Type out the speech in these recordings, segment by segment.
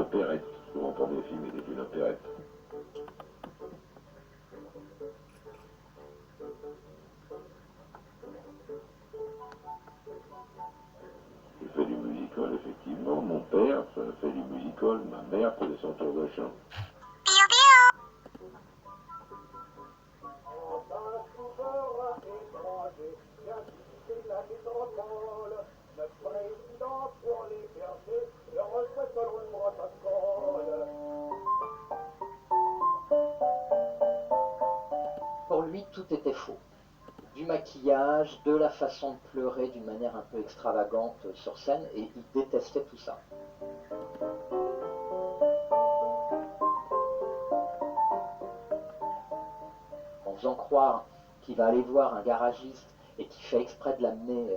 opérette. Souvent pour des films, il était une opérette. Il fait du musical, effectivement. Mon père fait du musical, ma mère faisait son tour de chant. Pour lui, tout était faux. Du maquillage, de la façon de pleurer d'une manière un peu extravagante sur scène, et il détestait tout ça. En faisant croire qu'il va aller voir un garagiste et qu'il fait exprès de l'amener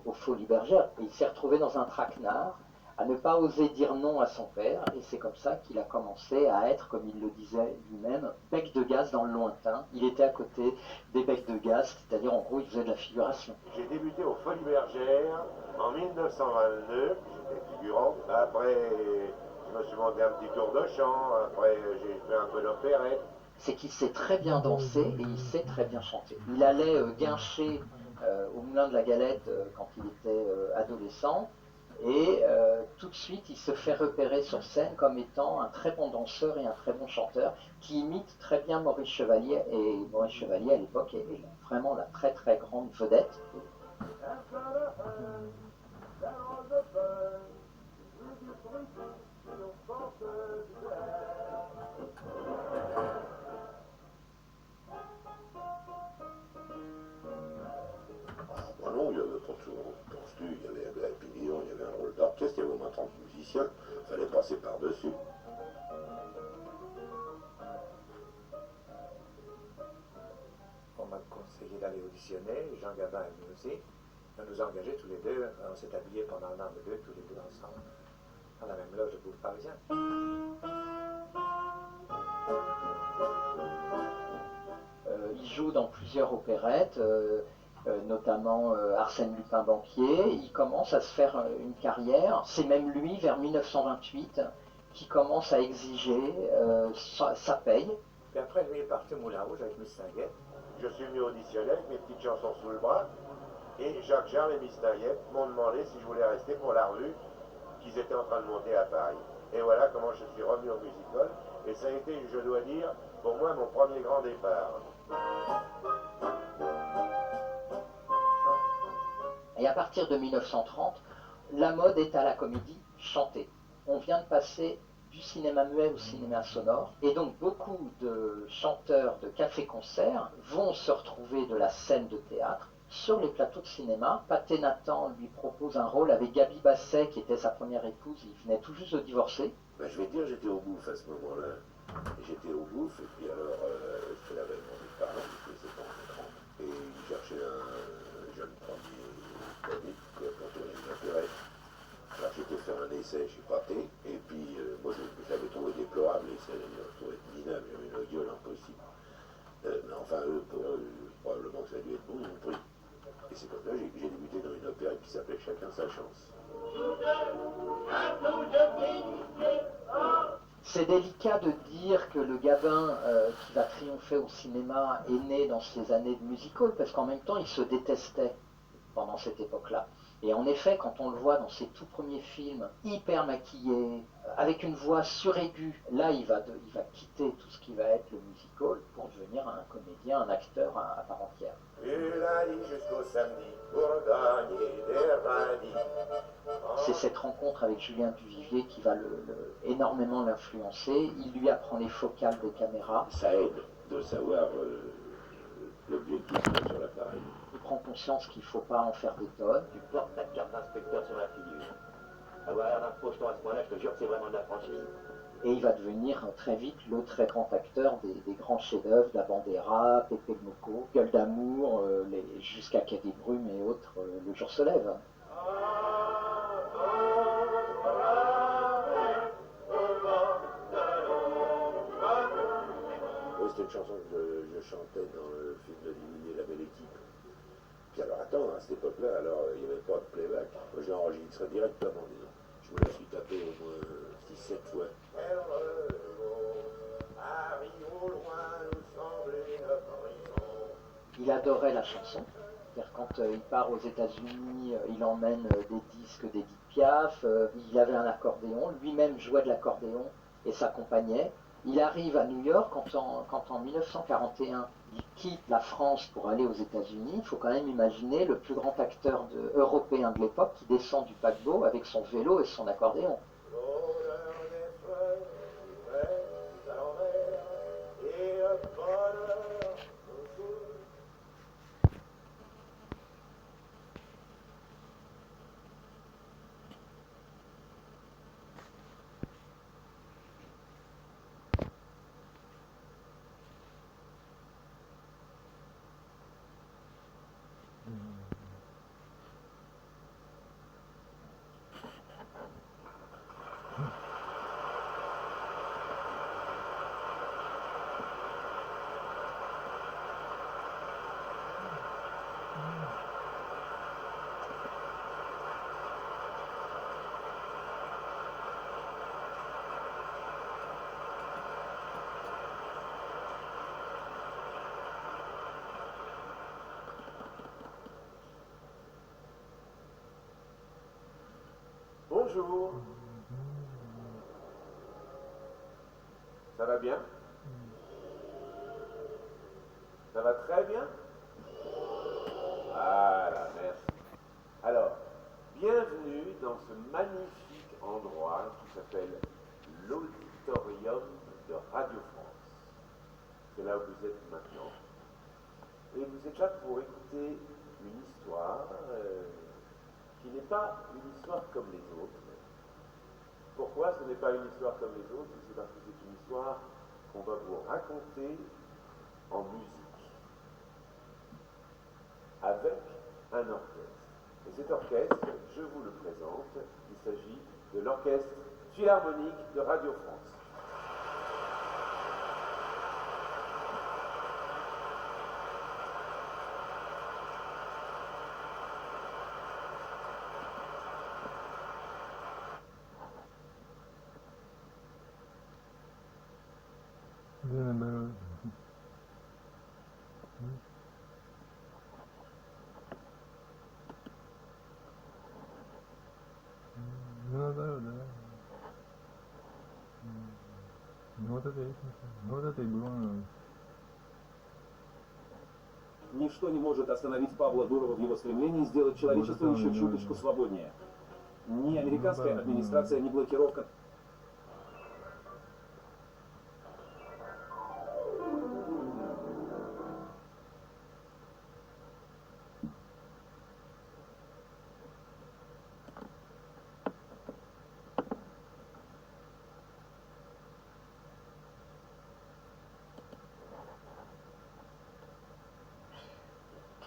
aux Folies Bergères, et il s'est retrouvé dans un traquenard, à ne pas oser dire non à son père, et c'est comme ça qu'il a commencé à être, comme il le disait lui-même, bec de gaz dans le lointain. Il était à côté des becs de gaz, c'est-à-dire en gros il faisait de la figuration. J'ai débuté aux Folies Bergères en 1922, j'étais figurant. Après, je me suis monté un petit tour de chant, après j'ai fait un peu d'opérette. C'est qu'il sait très bien danser et il sait très bien chanter. Il allait guincher au Moulin de la Galette quand il était adolescent, et tout de suite il se fait repérer sur scène comme étant un très bon danseur et un très bon chanteur qui imite très bien Maurice Chevalier, et Maurice Chevalier à l'époque est vraiment la très très grande vedette. Non, il y avait pas toujours il y avait un pavillon, il y avait un rôle d'orchestre, il y avait au moins 30 musiciens, il fallait passer par-dessus. On m'a conseillé d'aller auditionner, Jean Gabin et nous aussi. On nous a engagés tous les deux, on s'est habillés pendant un an ou deux, tous les deux ensemble, dans la même loge de bouffe parisien. Il joue dans plusieurs opérettes, notamment Arsène Lupin banquier. Il commence à se faire une carrière. C'est même lui, vers 1928, qui commence à exiger sa paye. Puis après, lui est parti au Moulin Rouge avec Miss Tinguette. Je suis venu auditionner avec mes petites chansons sous le bras, et Jacques Jarre et Miss Tinguette m'ont demandé si je voulais rester pour la revue qu'ils étaient en train de monter à Paris. Et voilà comment je suis revenu au musical, et ça a été, je dois dire, pour moi mon premier grand départ. Et à partir de 1930, la mode est à la comédie chantée. On vient de passer du cinéma muet au cinéma sonore, et donc beaucoup de chanteurs de café-concert vont se retrouver de la scène de théâtre sur les plateaux de cinéma. Pathé Nathan lui propose un rôle avec Gaby Basset, qui était sa première épouse. Il venait tout juste de divorcer. Ben, je vais te dire, j'étais au bouffe à ce moment-là. J'étais au bouffe, et puis alors, je l'avais mon départ, c'était en 30. Et il cherchait un jeune premier comique pour tourner une opérette. Alors j'étais faire un essai, je suis raté, et puis moi je l'avais trouvé déplorable, l'essai, je l'avais trouvé minable, il y avait une gueule impossible. Mais enfin, pour eux, probablement que ça a dû être bon, ils m'ont pris. Et c'est comme ça que j'ai débuté dans une opérette qui s'appelait Chacun sa chance. C'est délicat de dire que le Gabin qui va triompher au cinéma est né dans ces années de musical, parce qu'en même temps il se détestait pendant cette époque-là. Et en effet, quand on le voit dans ses tout premiers films, hyper maquillé, avec une voix suraiguë, là il va quitter tout ce qui va être le musical pour devenir un comédien, un acteur à part entière. Jusqu'au samedi pour gagner des radis. C'est cette rencontre avec Julien Duvivier qui va énormément l'influencer. Il lui apprend les focales des caméras. Ça aide de savoir l'objectif sur l'appareil. Il prend conscience qu'il ne faut pas en faire des tonnes. Tu portes ta carte d'inspecteur sur la figure. Avoir un approche à ce point-là, je te jure que c'est vraiment de la franchise. Et il va devenir très vite le très grand acteur des grands chefs-d'œuvre, La Bandera, Pépé le Moco, Gueule d'amour, jusqu'à Quai des Brumes et autres, Le jour se lève. Oui, c'était une chanson que je chantais dans le film de Dimini, La Belle Équipe. Puis alors attends, à cette époque-là, alors il n'y avait pas de playback. Moi j'ai enregistré directement, disons. Je me la suis tapé au moins 6 cette fois. Il adorait la chanson. C'est-à-dire quand il part aux États-Unis, il emmène des disques d'Edith Piaf, il avait un accordéon, lui-même jouait de l'accordéon et s'accompagnait. Il arrive à New York quand en 1941 il quitte la France pour aller aux États-Unis. Il faut quand même imaginer le plus grand acteur européen de l'époque qui descend du paquebot avec son vélo et son accordéon. Bonjour. Ça va bien? Ça va très bien? Voilà, merci. Alors, bienvenue dans ce magnifique endroit qui s'appelle l'Auditorium de Radio France. C'est là où vous êtes maintenant. Et vous êtes là pour écouter une histoire qui n'est pas une histoire comme les autres. Pourquoi ce n'est pas une histoire comme les autres? C'est parce que c'est une histoire qu'on va vous raconter en musique, avec un orchestre. Et cet orchestre, je vous le présente, il s'agit de l'Orchestre Philharmonique de Radio France. Ничто не может остановить Павла Дурова в его стремлении сделать человечество еще чуточку свободнее. Ни американская администрация, ни блокировка.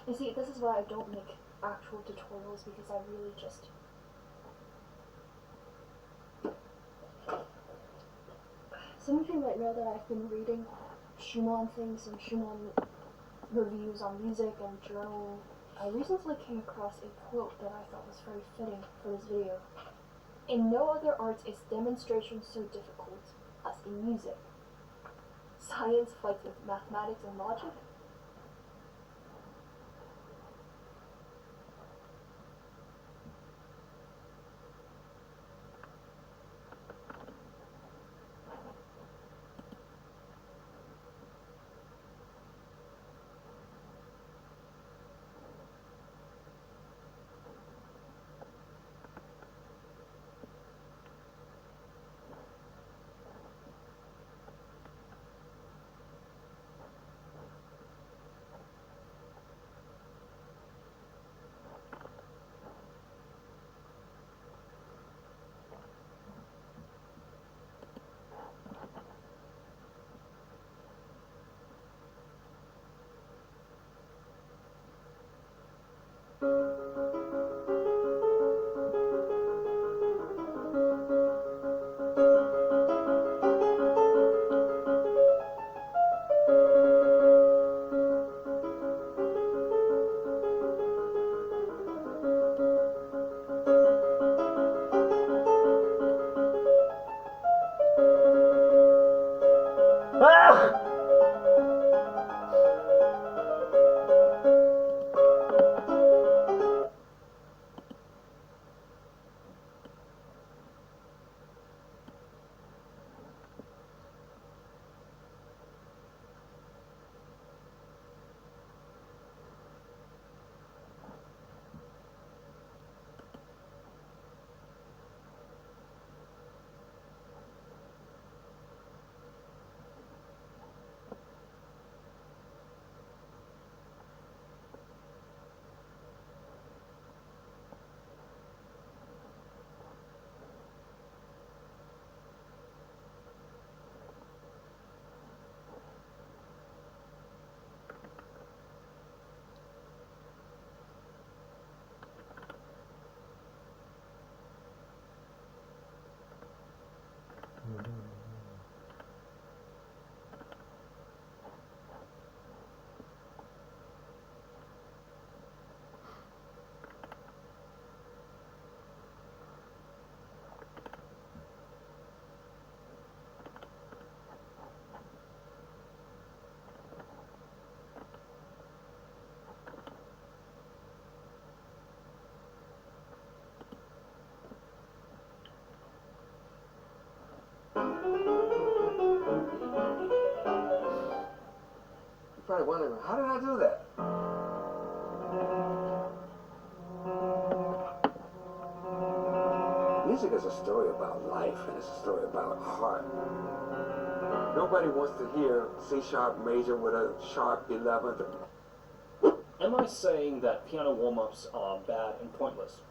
You see, this is why I don't make actual tutorials, because I really just... Some of you might know that I've been reading Schumann things and Schumann reviews on music and journal. I recently came across a quote that I thought was very fitting for this video. In no other art is demonstration so difficult as in music. Science fights with mathematics and logic. probably wondering, how did I do that? Music is a story about life, and it's a story about heart. Nobody wants to hear C-sharp major with a sharp 11th. Am I saying that piano warm-ups are bad and pointless?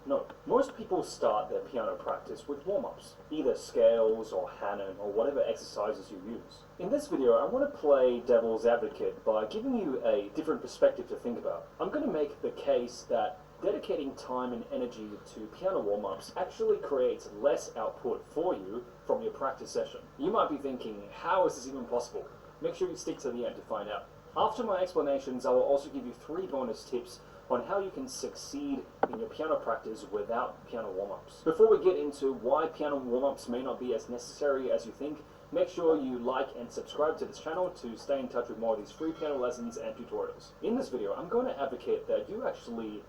No. Most people start their piano practice with warm-ups, either scales or Hanon or whatever exercises you use. In this video, I want to play devil's advocate by giving you a different perspective to think about. I'm going to make the case that dedicating time and energy to piano warm-ups actually creates less output for you from your practice session. You might be thinking, how is this even possible? Make sure you stick to the end to find out. After my explanations, I will also give you 3 bonus tips on how you can succeed in your piano practice without piano warm-ups. Before we get into why piano warm-ups may not be as necessary as you think, make sure you like and subscribe to this channel to stay in touch with more of these free piano lessons and tutorials. In this video, I'm going to advocate that you actually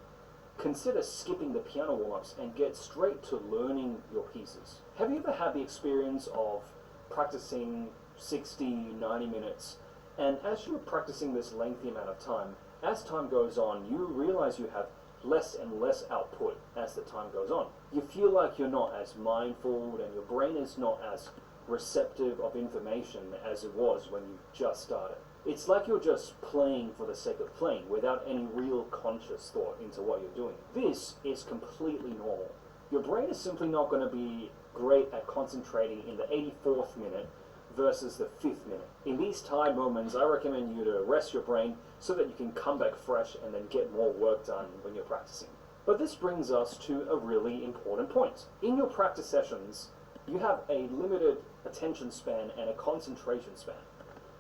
consider skipping the piano warm-ups and get straight to learning your pieces. Have you ever had the experience of practicing 60, 90 minutes, and as you're practicing this lengthy amount of time, as time goes on, you realize you have less and less output as the time goes on. You feel like you're not as mindful and your brain is not as receptive of information as it was when you just started. It's like you're just playing for the sake of playing without any real conscious thought into what you're doing. This is completely normal. Your brain is simply not going to be great at concentrating in the 84th minute versus the 5th minute. In these tired moments, I recommend you to rest your brain so that you can come back fresh and then get more work done when you're practicing. But this brings us to a really important point. In your practice sessions, you have a limited attention span and a concentration span.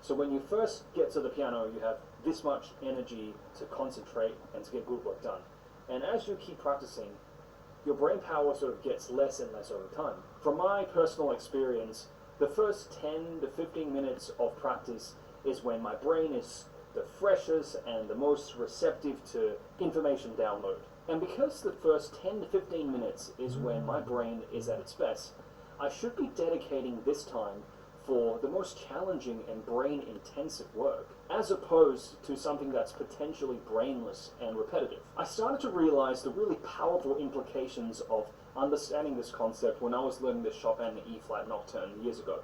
So when you first get to the piano, you have this much energy to concentrate and to get good work done. And as you keep practicing, your brain power sort of gets less and less over time. From my personal experience, the first 10 to 15 minutes of practice is when my brain is the freshest and the most receptive to information download. And because the first 10 to 15 minutes is when my brain is at its best, I should be dedicating this time for the most challenging and brain-intensive work, as opposed to something that's potentially brainless and repetitive. I started to realize the really powerful implications of understanding this concept when I was learning the Chopin E-flat Nocturne years ago.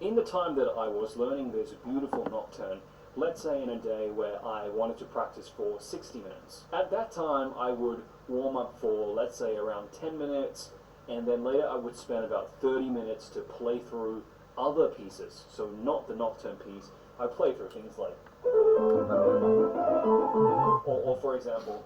In the time that I was learning this beautiful nocturne, let's say in a day where I wanted to practice for 60 minutes. At that time, I would warm up for, let's say, around 10 minutes, and then later I would spend about 30 minutes to play through other pieces. So not the nocturne piece, I play through things like, or for example,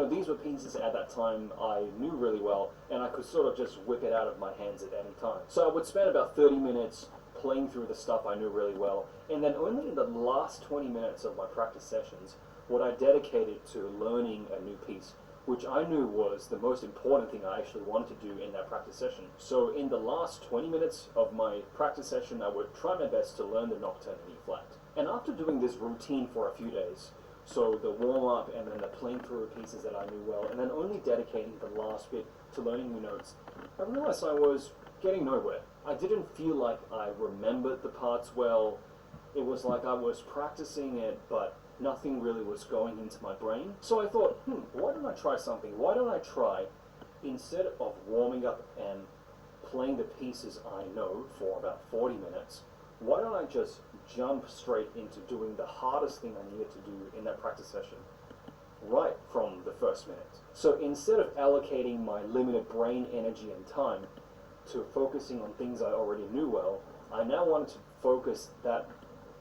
these were pieces at that time I knew really well, and I could sort of just whip it out of my hands at any time. So I would spend about 30 minutes playing through the stuff I knew really well, and then only in the last 20 minutes of my practice sessions would I dedicate it to learning a new piece, which I knew was the most important thing I actually wanted to do in that practice session. So in the last 20 minutes of my practice session, I would try my best to learn the nocturne in E-flat. And after doing this routine for a few days, so the warm-up and then the playing through pieces that I knew well, and then only dedicating the last bit to learning new notes, I realized I was getting nowhere. I didn't feel like I remembered the parts well. It was like I was practicing it, but nothing really was going into my brain. So I thought, why don't I try something? Why don't I try, instead of warming up and playing the pieces I know for about 40 minutes, why don't I just jump straight into doing the hardest thing I needed to do in that practice session right from the first minute? So instead of allocating my limited brain energy and time to focusing on things I already knew well, I now wanted to focus that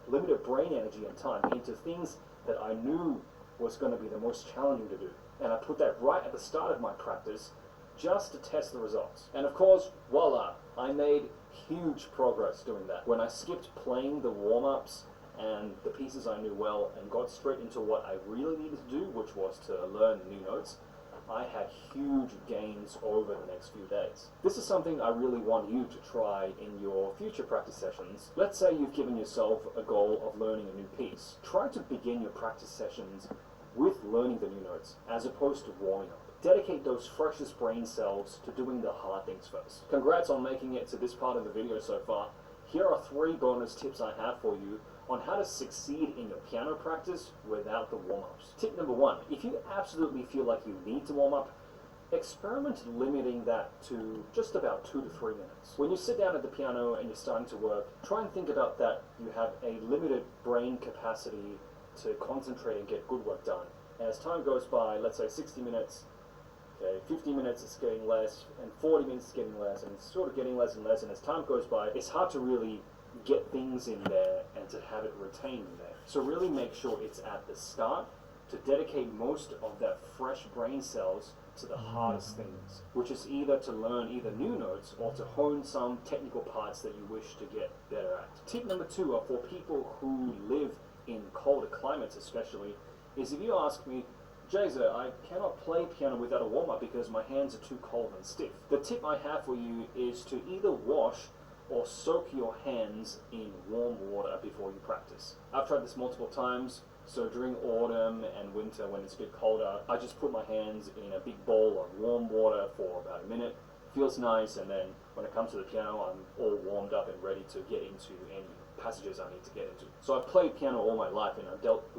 limited brain energy and time into things that I knew was going to be the most challenging to do. And I put that right at the start of my practice just to test the results. And of course, voila, I made huge progress doing that. When I skipped playing the warm-ups and the pieces I knew well and got straight into what I really needed to do, which was to learn new notes, I had huge gains over the next few days. This is something I really want you to try in your future practice sessions. Let's say you've given yourself a goal of learning a new piece. Try to begin your practice sessions with learning the new notes as opposed to warming up. Dedicate those freshest brain cells to doing the hard things first. Congrats on making it to this part of the video so far. Here are 3 bonus tips I have for you on how to succeed in your piano practice without the warm-ups. Tip number 1, if you absolutely feel like you need to warm up, experiment limiting that to just about 2 to 3 minutes. When you sit down at the piano and you're starting to work, try and think about that you have a limited brain capacity to concentrate and get good work done. And as time goes by, let's say 60 minutes, okay, 50 minutes is getting less, and 40 minutes is getting less, and it's sort of getting less and less, and as time goes by, it's hard to really get things in there and to have it retained in there. So really make sure it's at the start to dedicate most of that fresh brain cells to the hardest things, which is either to learn either new notes or to hone some technical parts that you wish to get better at. Tip number 2 are for people who live in colder climates especially, is if you ask me, Jaser, I cannot play piano without a warm-up because my hands are too cold and stiff. The tip I have for you is to either wash or soak your hands in warm water before you practice. I've tried this multiple times, so during autumn and winter when it's a bit colder, I just put my hands in a big bowl of warm water for about a minute. Feels nice, and then when it comes to the piano, I'm all warmed up and ready to get into any passages I need to get into. So I've played piano all my life and I've dealt